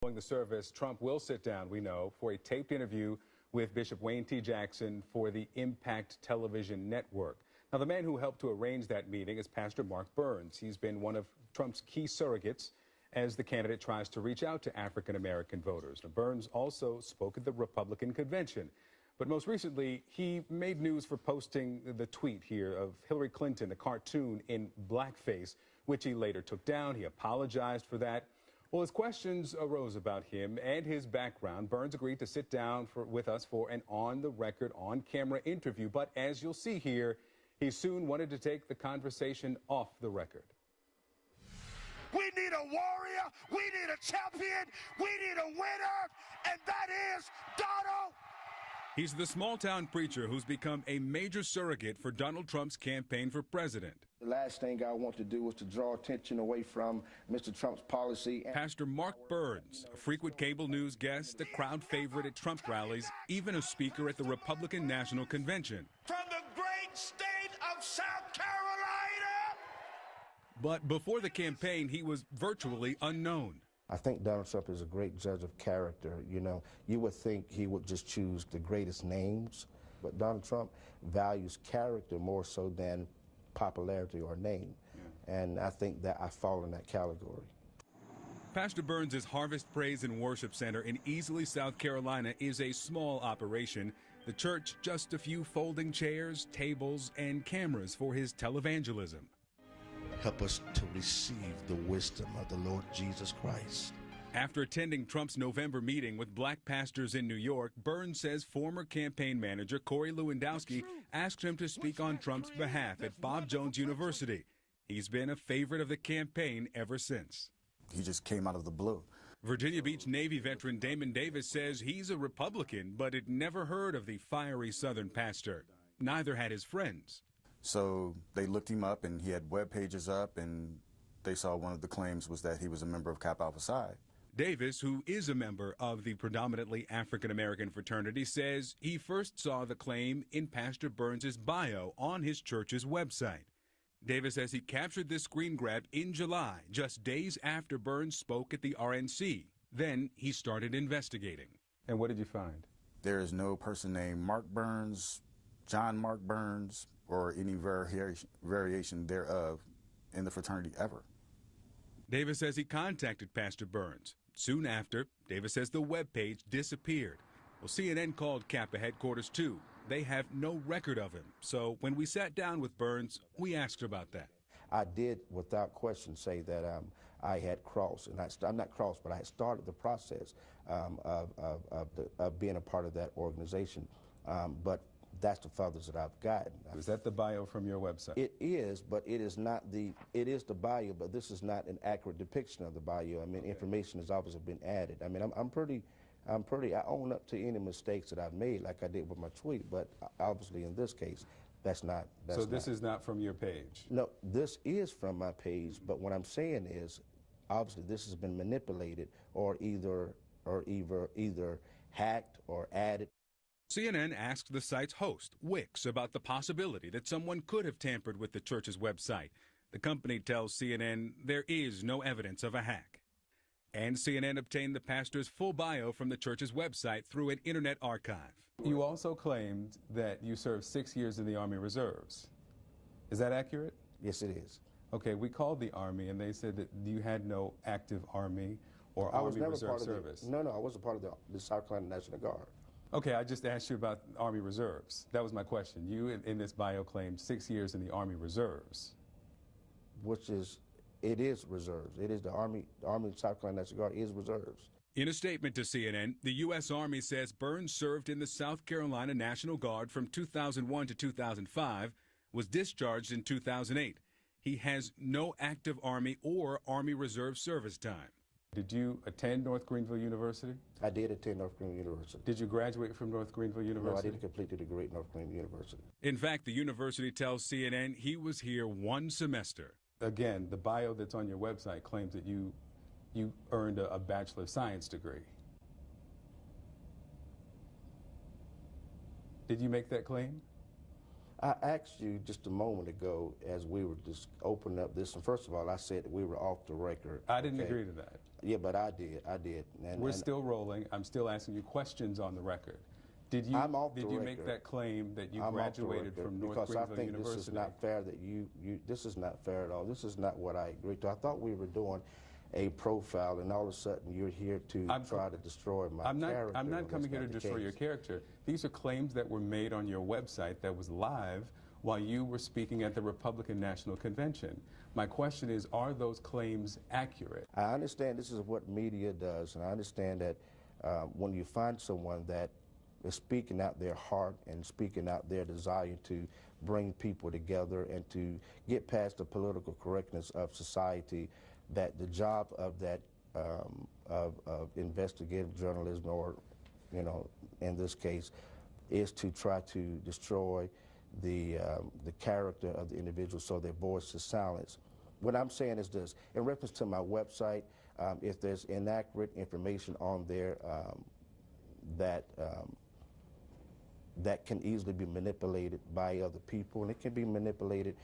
Following the service, Trump will sit down, we know, for a taped interview with Bishop Wayne T. Jackson for the Impact Television Network. Now, the man who helped to arrange that meeting is Pastor Mark Burns. He's been one of Trump's key surrogates as the candidate tries to reach out to African-American voters. Now, Burns also spoke at the Republican convention. But most recently, he made news for posting the tweet here of Hillary Clinton, a cartoon in blackface, which he later took down. He apologized for that. Well, as questions arose about him and his background, Burns agreed to sit down with us for an on-the-record, on-camera interview. But as you'll see here, he soon wanted to take the conversation off the record. We need a warrior, we need a champion, we need a winner, and that is Donald. He's the small-town preacher who's become a major surrogate for Donald Trump's campaign for president. The last thing I want to do is to draw attention away from Mr. Trump's policy. Pastor Mark Burns, a frequent cable news guest, a crowd favorite at Trump rallies, even a speaker at the Republican National Convention. From the great state of South Carolina! But before the campaign, he was virtually unknown. I think Donald Trump is a great judge of character. You know, you would think he would just choose the greatest names, but Donald Trump values character more so than popularity or name. And I think that I fall in that category. Pastor Burns' Harvest Praise and Worship Center in Easley, South Carolina is a small operation. The church, just a few folding chairs, tables, and cameras for his televangelism. Help us to receive the wisdom of the Lord Jesus Christ. After attending Trump's November meeting with black pastors in New York, Burns says former campaign manager Corey Lewandowski asked him to speak on Trump's behalf at Bob Jones University. He's been a favorite of the campaign ever since. He just came out of the blue. Virginia Beach Navy veteran Damon Davis says he's a Republican, but had never heard of the fiery Southern pastor. Neither had his friends. So they looked him up, and he had web pages up, and they saw one of the claims was that he was a member of Kappa Alpha Psi. Davis, who is a member of the predominantly African-American fraternity, says he first saw the claim in Pastor Burns' bio on his church's website. Davis says he captured this screen grab in July, just days after Burns spoke at the RNC. Then he started investigating. And what did you find? There is no person named Mark Burns, John Mark Burns, or any variation thereof in the fraternity ever. Davis says he contacted Pastor Burns. Soon after, Davis says the webpage disappeared. Well, CNN called Kappa headquarters too. They have no record of him. So when we sat down with Burns, we asked about that. I did, without question, say that I had crossed, and I'm not crossed, but I had started the process of being a part of that organization. But that's the furthest that I've gotten. Is that the bio from your website? It is, but it is not it is the bio, but this is not an accurate depiction of the bio. I mean, information has obviously been added. I mean, I own up to any mistakes that I've made, like I did with my tweet, but obviously in this case, that's not. So this is not from your page? No, this is from my page, but what I'm saying is, obviously this has been manipulated or either hacked or added. CNN asked the site's host, Wix, about the possibility that someone could have tampered with the church's website. The company tells CNN there is no evidence of a hack. And CNN obtained the pastor's full bio from the church's website through an internet archive. You also claimed that you served 6 years in the Army Reserves. Is that accurate? Yes, it is. Okay, we called the Army, and they said that you had no active Army or Army Reserve service. No, I was a part of the South Carolina National Guard. Okay, I just asked you about Army Reserves. That was my question. You, in this bio, claimed 6 years in the Army Reserves. It is reserves. It is the Army South Carolina National Guard is reserves. In a statement to CNN, the U.S. Army says Burns served in the South Carolina National Guard from 2001 to 2005, was discharged in 2008. He has no active Army or Army Reserve service time. Did you attend North Greenville University? I did attend North Greenville University. Did you graduate from North Greenville University? No, I didn't complete the degree at North Greenville University. In fact, the university tells CNN he was here one semester. Again, the bio that's on your website claims that you earned a Bachelor of Science degree. Did you make that claim? I asked you just a moment ago as we were just opening up this, and first of all, I said that we were off the record. I didn't agree to that. Yeah, but I did. We're still rolling. I'm still asking you questions on the record. Did you make that claim that you graduated from North Greenville University? Because I think this is not fair that this is not fair at all. This is not what I agreed to. I thought we were doing a profile, and all of a sudden you're here to try to destroy my character. I'm not coming here to destroy your character. These are claims that were made on your website that was live while you were speaking at the Republican National Convention. My question is, are those claims accurate? I understand this is what media does, and I understand that when you find someone that is speaking out their heart and speaking out their desire to bring people together and to get past the political correctness of society, that the job of that of investigative journalism, or in this case, is to try to destroy the character of the individual so their voice is silenced. What I'm saying is this: in reference to my website, if there's inaccurate information on there that can easily be manipulated by other people, and it can be manipulated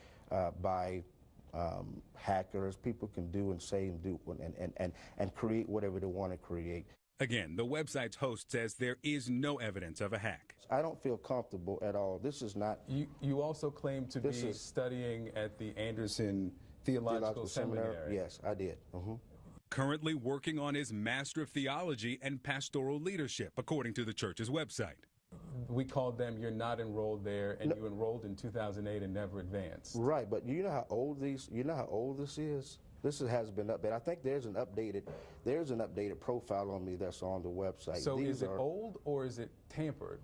by hackers. People can do and say and do and create whatever they want to create. Again, the website's host says there is no evidence of a hack. I don't feel comfortable at all. This is not... You also claim to be studying at the Anderson Theological Seminary. Yes, I did. Currently working on his Master of Theology and Pastoral Leadership, according to the church's website. We called them, you're not enrolled there, and you enrolled in 2008 and never advanced. Right, but you know how old this is? This has been updated. I think there's an updated profile on me that's on the website. So is it old or is it tampered?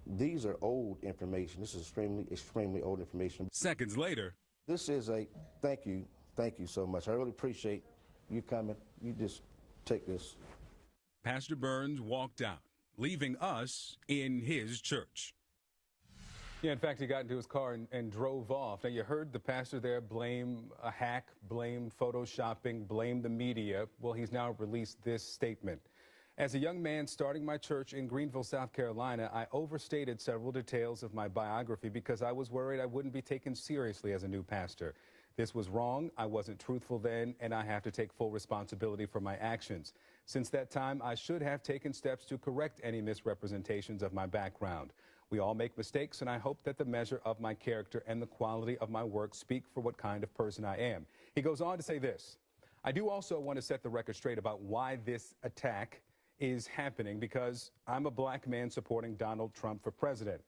These are old information. This is extremely old information. Seconds later. This is thank you so much. I really appreciate you coming. You just take this. Pastor Burns walked out, leaving us in his church. Yeah, in fact, he got into his car and drove off. Now, you heard the pastor there blame a hack, blame photoshopping, blame the media. Well, he's now released this statement. As a young man starting my church in Greenville, South Carolina, I overstated several details of my biography because I was worried I wouldn't be taken seriously as a new pastor. This was wrong. I wasn't truthful then, and I have to take full responsibility for my actions. Since that time, I should have taken steps to correct any misrepresentations of my background. We all make mistakes, and I hope that the measure of my character and the quality of my work speak for what kind of person I am. He goes on to say this: I do also want to set the record straight about why this attack is happening, because I'm a black man supporting Donald Trump for president.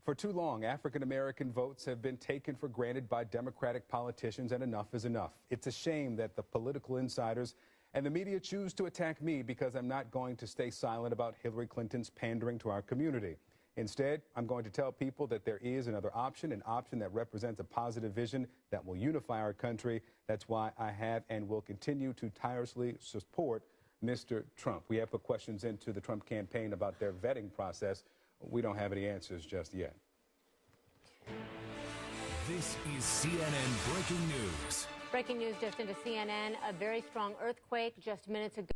For too long, African-American votes have been taken for granted by Democratic politicians, and enough is enough. It's a shame that the political insiders and the media choose to attack me because I'm not going to stay silent about Hillary Clinton's pandering to our community. Instead, I'm going to tell people that there is another option, an option that represents a positive vision that will unify our country. That's why I have and will continue to tirelessly support Mr. Trump. We have put questions into the Trump campaign about their vetting process. We don't have any answers just yet. This is CNN Breaking News. Breaking news just into CNN. A very strong earthquake just minutes ago.